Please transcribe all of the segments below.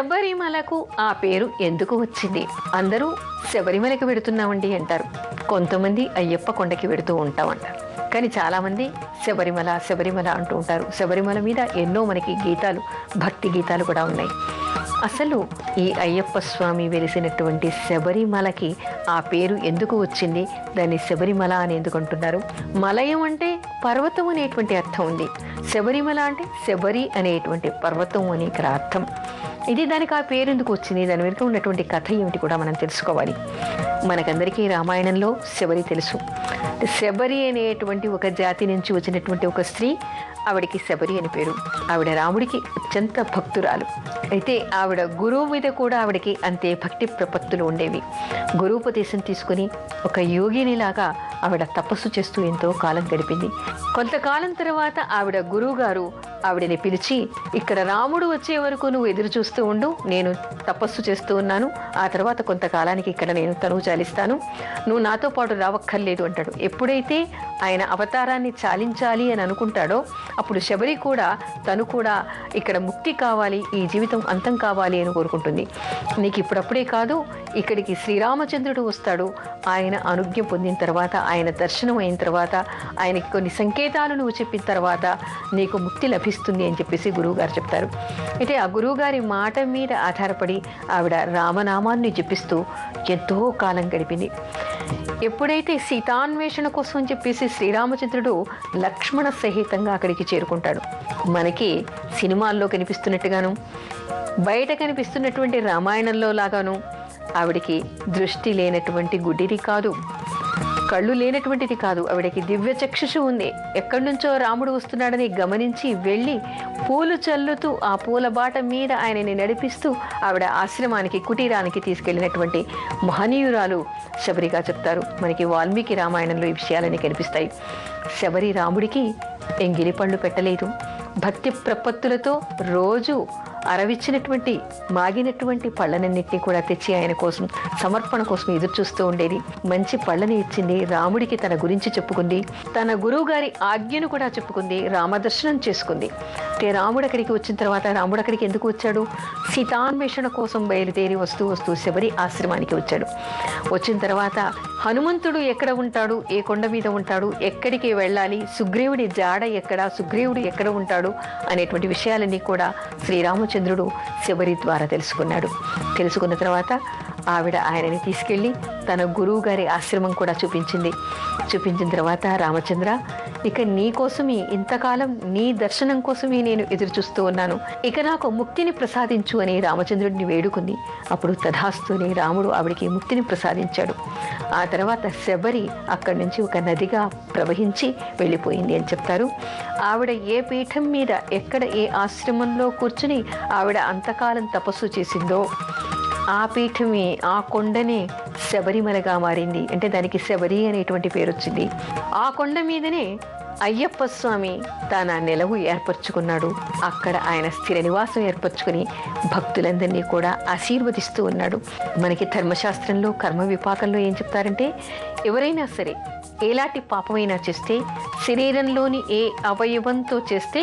శబరిమలకు ఆ పేరు ఎందుకు వచ్చింది? అందరూ శబరిమలకి వెడుతున్నామండి అంటారు. కొంతమంది అయ్యప్ప కొండకి వెడుతూ ఉంటామంటారు. కానీ చాలామంది శబరిమల శబరిమల అంటూ ఉంటారు. శబరిమల మీద ఎన్నో మనకి గీతాలు, భక్తి గీతాలు కూడా ఉన్నాయి. అసలు ఈ అయ్యప్ప స్వామి వెలిసినటువంటి శబరిమలకి ఆ పేరు ఎందుకు వచ్చింది? దాన్ని శబరిమల అని ఎందుకు అంటున్నారు? మలయం అంటే పర్వతం అనేటువంటి అర్థం ఉంది. శబరిమల అంటే శబరి అనేటువంటి పర్వతం అని ఇక్కడ అర్థం. ఇది దానికి ఆ పేరు ఎందుకు వచ్చింది, దాని వెనుక ఉన్నటువంటి కథ ఏమిటి కూడా మనం తెలుసుకోవాలి. మనకందరికీ రామాయణంలో శబరి తెలుసు. శబరి అనేటువంటి ఒక జాతి నుంచి వచ్చినటువంటి ఒక స్త్రీ, ఆవిడికి శబరి అని పేరు. ఆవిడ రాముడికి అత్యంత భక్తురాలు. అయితే ఆవిడ గురువు మీద కూడా ఆవిడకి అంతే భక్తి ప్రపత్తులు ఉండేవి. గురూపదేశం తీసుకుని ఒక యోగినిలాగా ఆవిడ తపస్సు చేస్తూ ఎంతో కాలం గడిపింది. కొంతకాలం తర్వాత ఆవిడ గురువు గారు ఆవిడని పిలిచి, ఇక్కడ రాముడు వచ్చే వరకు నువ్వు ఎదురు చూస్తూ ఉండు, నేను తపస్సు చేస్తూ ఉన్నాను, ఆ తర్వాత కొంతకాలానికి ఇక్కడ నేను తనువు చాలిస్తాను, నువ్వు నాతో పాటు రావక్కర్లేదు అంటాడు. ఎప్పుడైతే ఆయన అవతారాన్ని చాలించాలి అని అనుకుంటాడో అప్పుడు శబరి కూడా తను కూడా ఇక్కడ ముక్తి కావాలి, ఈ జీవితం అంతం కావాలి అని కోరుకుంటుంది. నీకు ఇప్పుడప్పుడే కాదు, ఇక్కడికి శ్రీరామచంద్రుడు వస్తాడు, ఆయన అనుజ్ఞ పొందిన తర్వాత, ఆయన దర్శనం అయిన తర్వాత, ఆయనకి కొన్ని సంకేతాలు నువ్వు చెప్పిన తర్వాత నీకు ముక్తి లభిస్తుంది అని చెప్పేసి గురువుగారు చెప్తారు. అయితే ఆ గురువుగారి మాట మీద ఆధారపడి ఆవిడ రామనామాన్ని జపిస్తూ ఎంతో కాలం గడిపింది. ఎప్పుడైతే సీతాన్వేషణ కోసం అని చెప్పేసి శ్రీరామచంద్రుడు లక్ష్మణ సహితంగా అక్కడికి చేరుకుంటాడు. మనకి సినిమాల్లో కనిపిస్తున్నట్టుగాను, బయట కనిపిస్తున్నటువంటి రామాయణంలో లాగాను ఆవిడికి దృష్టి లేనటువంటి గుడ్డిది కాదు, కళ్ళు లేనటువంటిది కాదు. ఆవిడకి దివ్య చక్షుషు ఉంది. ఎక్కడి నుంచో రాముడు వస్తున్నాడని గమనించి వెళ్ళి పూలు చల్లుతూ ఆ పూల బాట మీద ఆయనని నడిపిస్తూ ఆవిడ ఆశ్రమానికి, కుటీరానికి తీసుకెళ్లినటువంటి మహనీయురాలు శబరిగా చెప్తారు. మనకి వాల్మీకి రామాయణంలో ఈ విషయాలని కనిపిస్తాయి. శబరి రాముడికి ఎంగిలి పళ్ళు పెట్టలేదు. భక్తి ప్రపత్తులతో రోజు అరవిచ్చినటువంటి మాగినటువంటి పళ్ళనన్నింటినీ కూడా తెచ్చి ఆయన కోసం, సమర్పణ కోసం ఎదురు చూస్తూ ఉండేది. మంచి పళ్ళని ఇచ్చింది. రాముడికి తన గురించి చెప్పుకుంది. తన గురువు గారి ఆజ్ఞను కూడా చెప్పుకుంది. రామదర్శనం చేసుకుంది. రాముడు అక్కడికి వచ్చిన తర్వాత, రాముడు అక్కడికి ఎందుకు వచ్చాడు? సీతాన్వేషణ కోసం బయలుదేరి వస్తూ వస్తూ శబరి ఆశ్రమానికి వచ్చాడు. వచ్చిన తర్వాత హనుమంతుడు ఎక్కడ ఉంటాడు, ఏ కొండ మీద ఉంటాడు, ఎక్కడికి వెళ్ళాలి, సుగ్రీవుడి జాడ ఎక్కడ, సుగ్రీవుడు ఎక్కడ ఉంటాడు అనేటువంటి విషయాలన్నీ కూడా శ్రీరామచంద్రుడు శబరి ద్వారా తెలుసుకున్నాడు. తెలుసుకున్న తర్వాత ఆవిడ ఆయనని తీసుకెళ్ళి తన గురువు గారి ఆశ్రమం కూడా చూపించింది. చూపించిన తర్వాత, రామచంద్ర, ఇక నీ కోసమే, ఇంతకాలం నీ దర్శనం కోసమే నేను ఎదురు చూస్తూ ఉన్నాను, ఇక నాకు ముక్తిని ప్రసాదించు అని రామచంద్రుడిని వేడుకుంది. అప్పుడు తథాస్తుని రాముడు ఆవిడికి ముక్తిని ప్రసాదించాడు. ఆ తర్వాత శబరి అక్కడి నుంచి ఒక నదిగా ప్రవహించి వెళ్ళిపోయింది అని చెప్తారు. ఆవిడ ఏ పీఠం మీద, ఎక్కడ, ఏ ఆశ్రమంలో కూర్చుని ఆవిడ అంతకాలం తపస్సు చేసిందో ఆ పీఠమే, ఆ కొండనే శబరిమలగా మారింది. అంటే దానికి శబరి అనేటువంటి పేరు వచ్చింది. ఆ కొండ మీదనే అయ్యప్ప స్వామి తన నెలవు ఏర్పరచుకున్నాడు. అక్కడ ఆయన స్థిర నివాసం ఏర్పరచుకుని భక్తులందరినీ కూడా ఆశీర్వదిస్తూ ఉన్నాడు. మనకి ధర్మశాస్త్రంలో, కర్మ విపాకంలో ఏం చెప్తారంటే, ఎవరైనా సరే ఎలాంటి పాపమైనా చేస్తే, శరీరంలోని ఏ అవయవంతో చేస్తే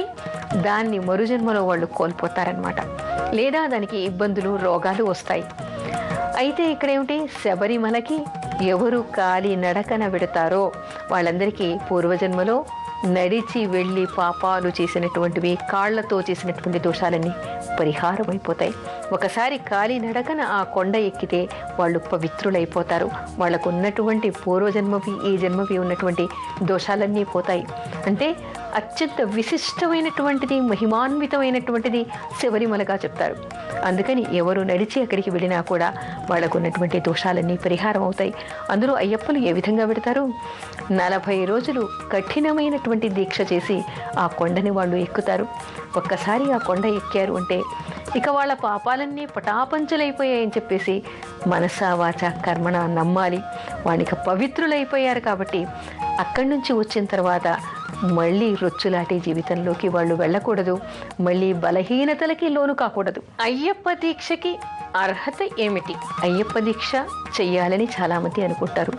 దాన్ని మరుజన్మలో వాళ్ళు కోల్పోతారనమాట, లేదా దానికి ఇబ్బందులు, రోగాలు వస్తాయి. అయితే ఇక్కడేమిటి, శబరిమలకి ఎవరు కాలి నడకన వెడతారో వాళ్ళందరికీ పూర్వజన్మలో నడిచి వెళ్ళి పాపాలు చేసినటువంటివి, కాళ్లతో చేసినటువంటి దోషాలన్నీ పరిహారం అయిపోతాయి. ఒకసారి కాలి నడకన ఆ కొండ ఎక్కితే వాళ్ళు పవిత్రులైపోతారు. వాళ్ళకు ఉన్నటువంటి పూర్వజన్మవి, ఈ జన్మవి ఉన్నటువంటి దోషాలన్నీ పోతాయి. అంటే అత్యంత విశిష్టమైనటువంటిది, మహిమాన్వితమైనటువంటిది శబరిమలగా చెప్తారు. అందుకని ఎవరు నడిచి అక్కడికి వెళ్ళినా కూడా వాళ్ళకు ఉన్నటువంటి దోషాలన్నీ పరిహారం అవుతాయి. అందులో అయ్యప్పలు ఏ విధంగా పెడతారు, 40 రోజులు కఠినమైనటువంటి దీక్ష చేసి ఆ కొండని వాళ్ళు ఎక్కుతారు. ఒక్కసారి ఆ కొండ ఎక్కారు అంటే ఇక వాళ్ళ పాపాలన్నీ పటాపంచలైపోయాయని చెప్పేసి మనసా వాచ కర్మణ నమ్మాలి. వాళ్ళకి పవిత్రులైపోయారు కాబట్టి అక్కడి నుంచి వచ్చిన తర్వాత మళ్ళీ రొచ్చులాంటి జీవితంలోకి వాళ్ళు వెళ్ళకూడదు, మళ్ళీ బలహీనతలకి లోను కాకూడదు. అయ్యప్ప దీక్షకి అర్హత ఏమిటి? అయ్యప్ప దీక్ష చెయ్యాలని చాలామంది అనుకుంటారు.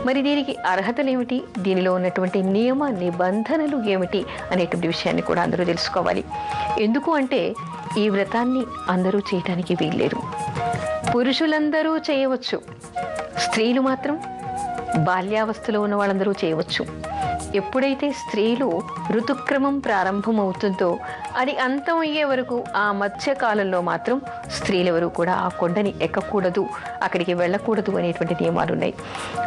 మరి దీనికి అర్హతలు ఏమిటి, దీనిలో ఉన్నటువంటి నియమ నిబంధనలు ఏమిటి అనేటువంటి విషయాన్ని కూడా అందరూ తెలుసుకోవాలి. ఎందుకు అంటే ఈ వ్రతాన్ని అందరూ చేయటానికి వీల్లేదు. పురుషులందరూ చేయవచ్చు, స్త్రీలు మాత్రం బాల్యావస్థలో ఉన్న వాళ్ళందరూ చేయవచ్చు. ఎప్పుడైతే స్త్రీలు ఋతుక్రమం ప్రారంభమవుతుందో అది అంతమయ్యే వరకు ఆ మధ్యకాలంలో మాత్రం స్త్రీలెవరూ కూడా ఆ కొండని ఎక్కకూడదు, అక్కడికి వెళ్ళకూడదు అనేటువంటి నియమాలు ఉన్నాయి.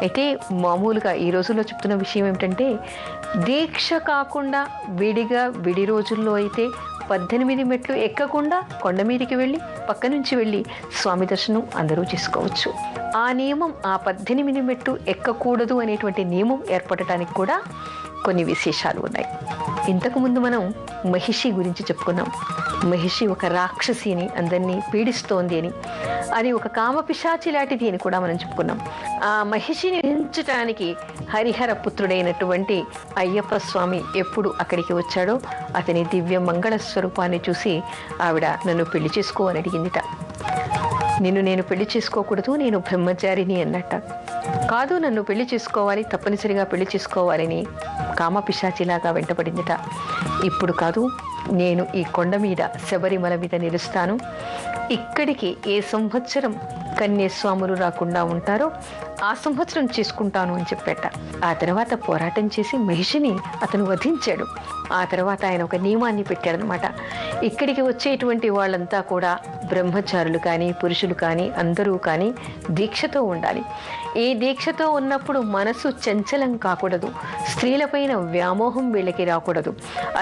అయితే మామూలుగా ఈ రోజుల్లో చెప్తున్న విషయం ఏమిటంటే, దీక్ష కాకుండా విడి రోజుల్లో అయితే 18 మెట్లు ఎక్కకుండా కొండ మీదకి వెళ్ళి పక్క నుంచి వెళ్ళి స్వామి దర్శనం అందరూ చేసుకోవచ్చు. ఆ నియమం, ఆ 18 మెట్లు ఎక్కకూడదు అనేటువంటి నియమం ఏర్పడటానికి కూడా కొన్ని విశేషాలు ఉన్నాయి. ఇంతకుముందు మనం మహిషి గురించి చెప్పుకున్నాం. మహిషి ఒక రాక్షసిని, అందరినీ పీడిస్తోంది అని, అది ఒక కామపిశాచి లాంటిది అని కూడా మనం చెప్పుకున్నాం. ఆ మహిషిని నించటానికి హరిహర పుత్రుడైనటువంటి అయ్యప్ప స్వామి ఎప్పుడు అక్కడికి వచ్చాడో అతని దివ్య మంగళ స్వరూపాన్ని చూసి ఆవిడ నన్ను పెళ్లి చేసుకో అని అడిగిందిట. నిన్ను నేను పెళ్లి చేసుకోకూడదు, నేను బ్రహ్మచారిని అన్నట్ట. కాదు, నన్ను పెళ్లి చేసుకోవాలి, తప్పనిసరిగా పెళ్లి చేసుకోవాలని కామపిశాచిలాగా వెంటపడిందిట. ఇప్పుడు కాదు, నేను ఈ కొండ మీద శబరిమల మీద నిలుస్తాను, ఇక్కడికి ఏ సంవత్సరం కన్యాస్వాములు రాకుండా ఉంటారో ఆ సంవత్సరం చేసుకుంటాను అని చెప్పేట. ఆ తర్వాత పోరాటం చేసి మహిషిని అతను వధించాడు. ఆ తర్వాత ఆయన ఒక నియమాన్ని పెట్టాడనమాట. ఇక్కడికి వచ్చేటువంటి వాళ్ళంతా కూడా బ్రహ్మచారులు కానీ పురుషులు కానీ అందరూ కానీ దీక్షతో ఉండాలి. ఈ దీక్షతో ఉన్నప్పుడు మనసు చంచలం కాకూడదు, స్త్రీలపైన వ్యామోహం వీళ్ళకి రాకూడదు.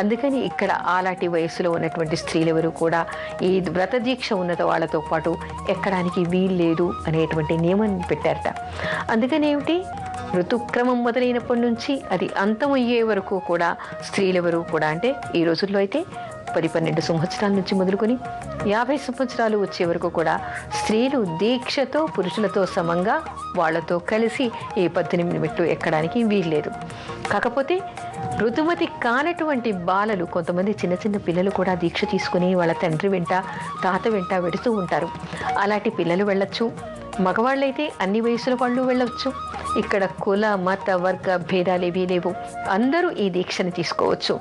అందుకని ఇక్కడ అలాంటి వయసులో ఉన్నటువంటి స్త్రీలెవరూ కూడా ఈ వ్రత దీక్ష ఉన్న వాళ్ళతో పాటు ఎక్కడానికి వీల్లేదు అనేటువంటి నియమాన్ని పెట్టారట. అందుకని ఏమిటి, ఋతుక్రమం మొదలైనప్పటి నుంచి అది అంతమయ్యే వరకు కూడా స్త్రీలెవరూ కూడా, అంటే ఈ రోజుల్లో అయితే 10-12 సంవత్సరాల నుంచి మొదలుకొని 50 సంవత్సరాలు వచ్చే వరకు కూడా స్త్రీలు దీక్షతో పురుషులతో సమంగా వాళ్లతో కలిసి ఈ 18 మెట్లు ఎక్కడానికి వీల్లేదు. కాకపోతే ఋతుమతి కానటువంటి బాలలు, కొంతమంది చిన్న చిన్న పిల్లలు కూడా దీక్ష తీసుకుని వాళ్ళ తండ్రి వెంట తాత వెంట వెడుతూ ఉంటారు. అలాంటి పిల్లలు వెళ్ళొచ్చు. మగవాళ్ళైతే అన్ని వయసుల వాళ్ళు వెళ్ళవచ్చు. ఇక్కడ కుల మత వర్గ భేదాలు ఏవీ లేవు, అందరూ ఈ దీక్షను తీసుకోవచ్చు.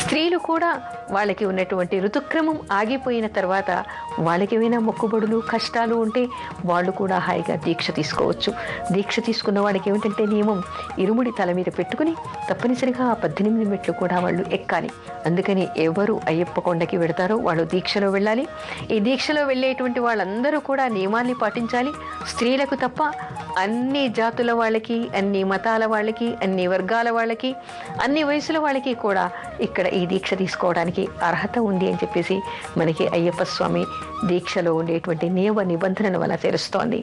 స్త్రీలు కూడా వాళ్ళకి ఉన్నటువంటి ఋతుక్రమం ఆగిపోయిన తర్వాత వాళ్ళకి ఏమైనా మొక్కుబడులు కష్టాలు ఉంటే వాళ్ళు కూడా హాయిగా దీక్ష తీసుకోవచ్చు. దీక్ష తీసుకున్న వాళ్ళకి ఏమిటంటే నియమం, ఇరుముడి తల మీద పెట్టుకుని తప్పనిసరిగా ఆ 18 మెట్లు కూడా వాళ్ళు ఎక్కాలి. అందుకని ఎవరు అయ్యప్ప కొండకి వెడతారో వాళ్ళు దీక్షలో వెళ్ళాలి. ఈ దీక్షలో వెళ్ళేటువంటి వాళ్ళందరూ కూడా నియమాన్ని పాటించాలి. స్త్రీలకు తప్ప అన్ని జాతుల వాళ్ళకి, అన్ని మతాల వాళ్ళకి, అన్ని వర్గాల వాళ్ళకి, అన్ని వయసుల వాళ్ళకి కూడా ఇక్కడ ఈ దీక్ష తీసుకోవడానికి అర్హత ఉంది అని చెప్పేసి మనకి అయ్యప్ప స్వామి దీక్షలో ఉండేటువంటి నియమ నిబంధనల వల్ల తెలుస్తోంది.